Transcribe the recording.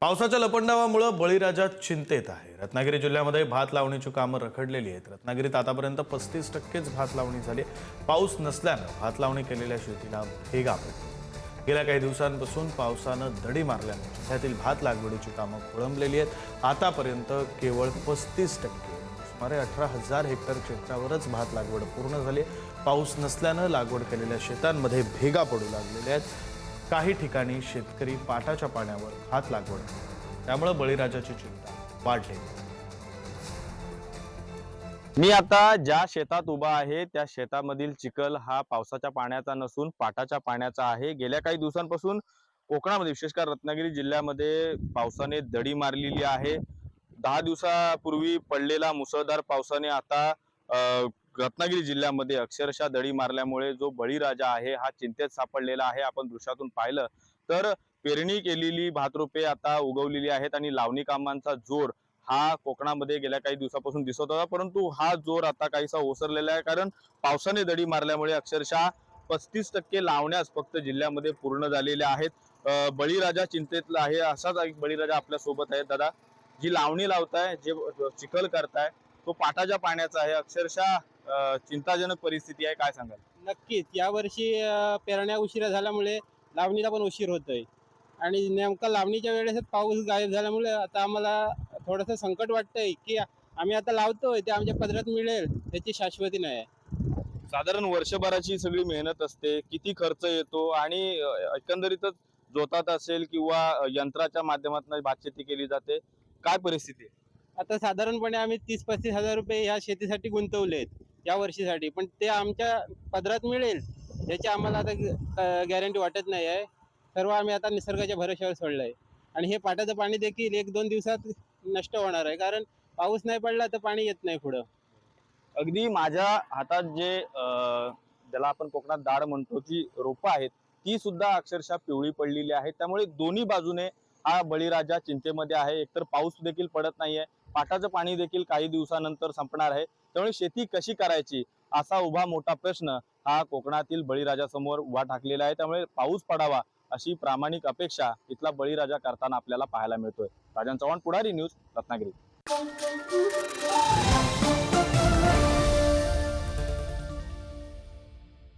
पावसाच्या लपंडावामुळे बळीराजा चिंतेत आहे। रत्नागिरी जिल्ह्यामध्ये भात लावणीची कामं रखडलेली आहेत। रत्नागिरीत आतापर्यंत 35% भात लावणी झाली। पाऊस नसल्यानं भात लावणी केलेल्या शेतीला भेगा पडतो। गेल्या काही दिवसांपासून पावसानं दडी मारल्याने जिल्ह्यातील भात लागवडीची कामं खोळंबलेली आहेत। आतापर्यंत केवळ 35% सुमारे 18,000 हेक्टर क्षेत्रावरच भात लागवड पूर्ण झाली। पाऊस नसल्यानं लागवड केलेल्या शेतांमध्ये भेगा पडू लागलेल्या आहेत। काही ठिकाणी शेतकरी पाटाच्या पाण्यावर भात लागवड करतात, त्यामुळे बळीराजाची चिंता वाढली। मी आता ज्या शेतात उभा आहे त्या शेतामधील चिखल हा पावसाच्या पाण्याचा नसून पाटाच्या पाण्याचा आहे। गेल्या काही दिवसांपासून कोकणामध्ये विशेषतः रत्नागिरी जिल्ह्यामध्ये पावसाने दडी मारलेली आहे। 10 दिवसापूर्वी पडलेला मुसळधार पावसाने आता रत्नागिरी जिल्ह्यामध्ये अक्षरशः दडी मारल्यामुळे जो बळीराजा आहे हा चिंतेत सापडलेला आहे। आपण दृश्यातून पाहिलं तर पेरणी केलेली भातरोपे आता उगवलेली आहेत आणि लावणी कामांचा जोर हा कोकणामध्ये गेल्या काही दिवसापासून दिसत होता, परंतु हा जोर आता काहीसा ओसरलेला आहे। कारण पावसाने दडी मारल्यामुळे अक्षरशः 35% लावण्यास फक्त जिल्ह्यामध्ये पूर्ण झालेल्या आहेत। बळीराजा चिंतेतला आहे। असाच एक बळीराजा आपल्या सोबत आहे। दादा, जी लावणी लावताय, जे चिखल करताय, तो पाटाच्या पाण्याचा आहे। अक्षरशः चिंताजनक परिस्थिती आहे, काय सांगाल? नक्कीच यावर्षी पेरण्या उशिरा झाल्यामुळे लावणीला पण उशीर होतोय आणि नेमका लावणीच्या वेळेस पाऊस गायब झाल्यामुळे आता आम्हाला थोडंसं संकट वाटतंय की आम्ही आता लावतोय ते आमच्या पदरात मिळेल त्याची शाश्वती नाही आहे। साधारण वर्षभराची सगळी मेहनत असते, किती खर्च येतो आणि एकंदरीतच जोतात असेल किंवा यंत्राच्या माध्यमातून भातशेती केली जाते, काय परिस्थिती आहे? आता साधारणपणे आम्ही 30-35 हजार रुपये ह्या शेतीसाठी गुंतवलेत या वर्षीसाठी, पण ते आमच्या पदरात मिळेल याची आम्हाला आता गॅरंटी वाटत नाही आहे। सर्व आम्ही आता निसर्गाच्या भरोश्यावर सोडलंय आणि हे पाटाचं पाणी देखील 1-2 दिवसात नष्ट होणार आहे, कारण पाऊस नाही पडला तर पाणी येत नाही पुढं। अगदी माझ्या हातात जे ज्याला आपण कोकणात दाड म्हणतो ती रोपं आहेत, ती सुद्धा अक्षरशः पिवळी पडलेली आहेत। त्यामुळे दोन्ही बाजूने हा बळीराजा चिंतेमध्ये आहे। एकतर पाऊस देखील पडत नाहीये, पाटाचं पाणी देखील काही दिवसानंतर संपणार आहे। त्यामुळे शेती कशी करायची असा उभा मोठा प्रश्न हा कोकणातील बळीराजासमोर उभा ठाकलेला आहे। त्यामुळे पाऊस पडावा अशी प्रामाणिक अपेक्षा इथला बळीराजा करताना आपल्याला पाहायला मिळतोय। राजन चव्हाण, पुढारी न्यूज, रत्नागिरी।